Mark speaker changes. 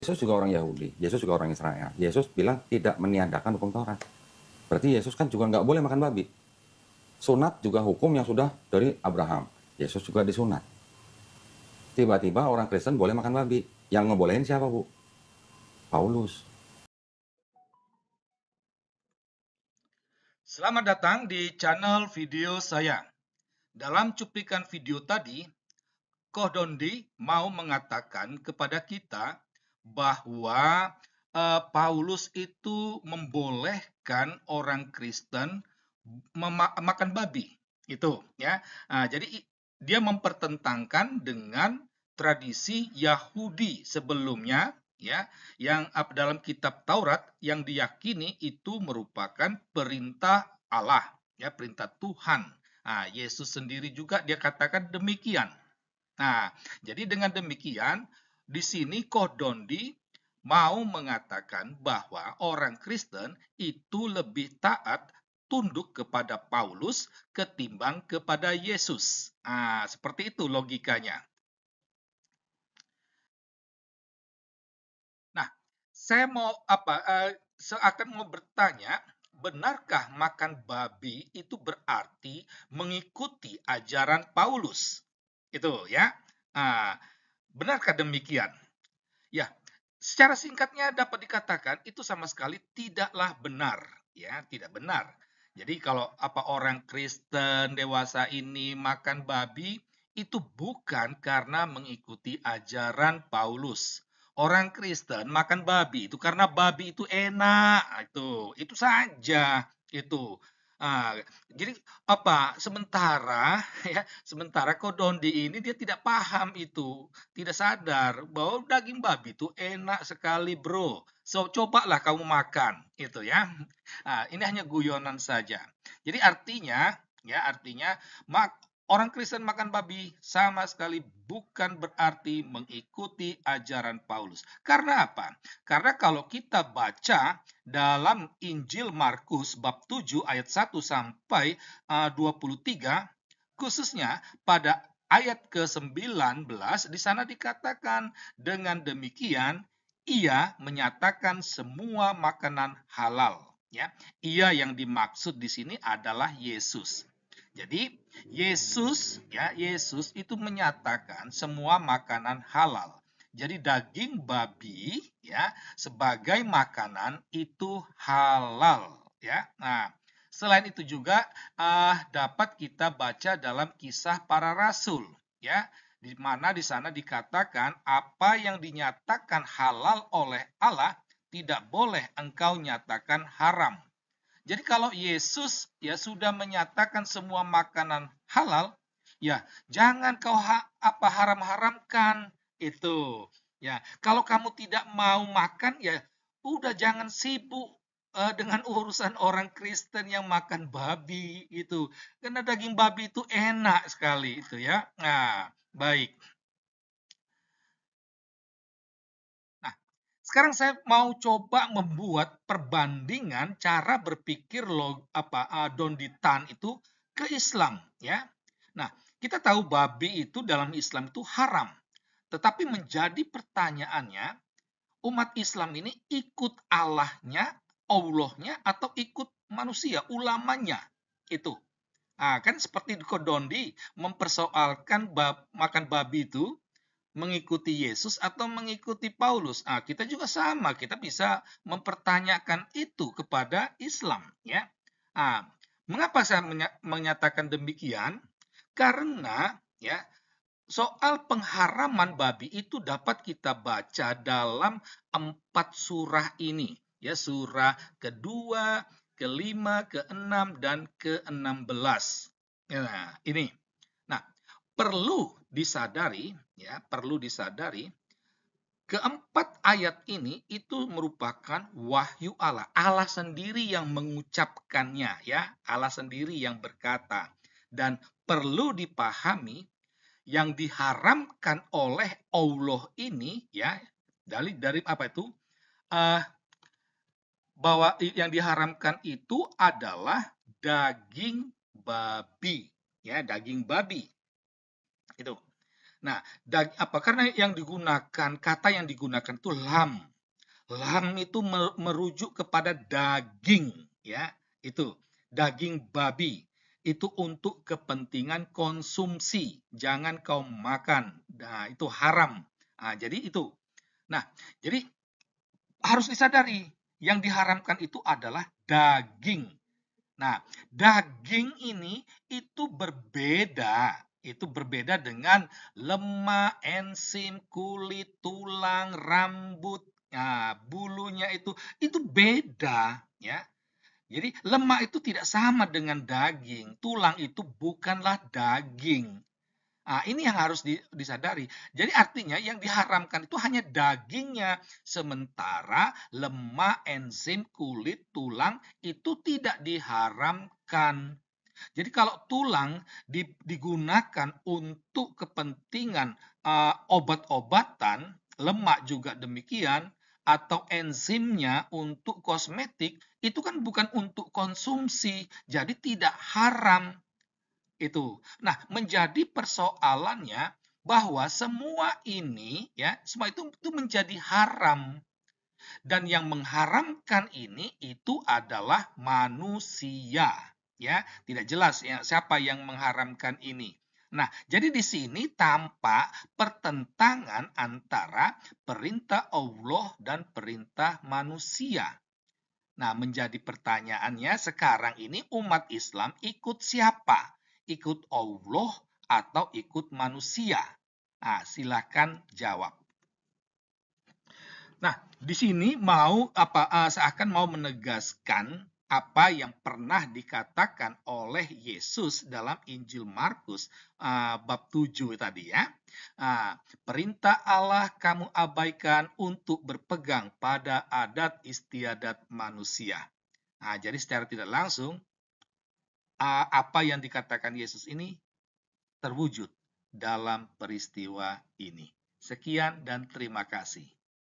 Speaker 1: Yesus juga orang Yahudi, Yesus juga orang Israel. Yesus bilang tidak meniadakan hukum Taurat. Berarti Yesus kan juga nggak boleh makan babi. Sunat juga hukum yang sudah dari Abraham. Yesus juga disunat. Tiba-tiba orang Kristen boleh makan babi. Yang ngebolehin siapa, Bu? Paulus.
Speaker 2: Selamat datang di channel video saya. Dalam cuplikan video tadi, Koh Dondi mau mengatakan kepada kita bahwa Paulus itu membolehkan orang Kristen makan babi. Itu ya. Jadi dia mempertentangkan dengan tradisi Yahudi sebelumnya ya, yang dalam kitab Taurat yang diyakini itu merupakan perintah Allah, ya, perintah Tuhan. Yesus sendiri juga dia katakan demikian. Nah, jadi dengan demikian di sini Koh Dondi mau mengatakan bahwa orang Kristen itu lebih taat tunduk kepada Paulus ketimbang kepada Yesus. Seperti itu logikanya. Nah, saya mau seakan mau bertanya, benarkah makan babi itu berarti mengikuti ajaran Paulus? Itu ya. Nah, benarkah demikian? Ya, secara singkatnya dapat dikatakan itu sama sekali tidaklah benar, ya, tidak benar. Jadi kalau orang Kristen dewasa ini makan babi itu bukan karena mengikuti ajaran Paulus. Orang Kristen makan babi itu karena babi itu enak, itu saja itu. Ah, jadi sementara ya, sementara Kodondi ini dia tidak paham itu, tidak sadar bahwa daging babi itu enak sekali, bro. So, cobalah kamu makan, itu ya. Ini hanya guyonan saja. Jadi artinya orang Kristen makan babi sama sekali bukan berarti mengikuti ajaran Paulus. Karena apa? Karena kalau kita baca dalam Injil Markus bab 7 ayat 1 sampai 23, khususnya pada ayat ke-19 di sana dikatakan dengan demikian ia menyatakan semua makanan halal, ya. Ia yang dimaksud di sini adalah Yesus. Jadi Yesus itu menyatakan semua makanan halal. Jadi daging babi ya sebagai makanan itu halal ya. Nah, selain itu juga dapat kita baca dalam Kisah Para Rasul ya, di mana di sana dikatakan apa yang dinyatakan halal oleh Allah tidak boleh engkau nyatakan haram. Jadi kalau Yesus ya sudah menyatakan semua makanan halal, ya jangan kau haram-haramkan itu. Ya, kalau kamu tidak mau makan ya udah jangan sibuk dengan urusan orang Kristen yang makan babi itu. Karena daging babi itu enak sekali itu ya. Nah, baik. Nah, sekarang saya mau coba membuat perbandingan cara berpikir Donditan itu ke Islam ya. Nah, kita tahu babi itu dalam Islam itu haram. Tetapi menjadi pertanyaannya, umat Islam ini ikut Allahnya atau ikut manusia, ulamanya? Itu. Kan seperti Kodondi mempersoalkan makan babi itu mengikuti Yesus atau mengikuti Paulus. Kita juga sama, kita bisa mempertanyakan itu kepada Islam ya. Mengapa saya menyatakan demikian? Karena ya soal pengharaman babi itu dapat kita baca dalam 4 surah ini ya, surah kedua, kelima, keenam, dan ke-16. Nah, ini. Nah, perlu disadari keempat ayat ini itu merupakan wahyu Allah. Allah sendiri yang mengucapkannya ya, Allah sendiri yang berkata. Dan perlu dipahami yang diharamkan oleh Allah ini ya, dari apa itu? Bahwa yang diharamkan itu adalah daging babi ya, daging babi. Itu. Nah, karena yang digunakan, kata yang digunakan itu lam. Lam itu merujuk kepada daging, ya. Itu daging babi. Itu untuk kepentingan konsumsi. Jangan kau makan. Nah, itu haram. Nah, jadi itu. Nah, jadi harus disadari yang diharamkan itu adalah daging. Nah, daging ini itu berbeda. Itu berbeda dengan lemak, enzim, kulit, tulang, rambut, nah, bulunya itu beda ya. Jadi lemak itu tidak sama dengan daging, tulang itu bukanlah daging. Nah, ini yang harus disadari. Jadi artinya yang diharamkan itu hanya dagingnya, sementara lemak, enzim, kulit, tulang itu tidak diharamkan. Jadi kalau tulang digunakan untuk kepentingan obat-obatan, lemak juga demikian, atau enzimnya untuk kosmetik, itu kan bukan untuk konsumsi, jadi tidak haram. Itu. Nah, menjadi persoalannya bahwa semua ini ya, semua itu menjadi haram dan yang mengharamkan ini itu adalah manusia, ya. Tidak jelas ya siapa yang mengharamkan ini. Nah, jadi di sini tampak pertentangan antara perintah Allah dan perintah manusia. Nah, menjadi pertanyaannya sekarang ini umat Islam ikut siapa? Ikut Allah atau ikut manusia? Nah, silakan jawab. Nah, di sini seakan mau menegaskan apa yang pernah dikatakan oleh Yesus dalam Injil Markus bab 7 tadi ya. Perintah Allah kamu abaikan untuk berpegang pada adat istiadat manusia. Jadi secara tidak langsung apa yang dikatakan Yesus ini terwujud dalam peristiwa ini. Sekian dan terima kasih.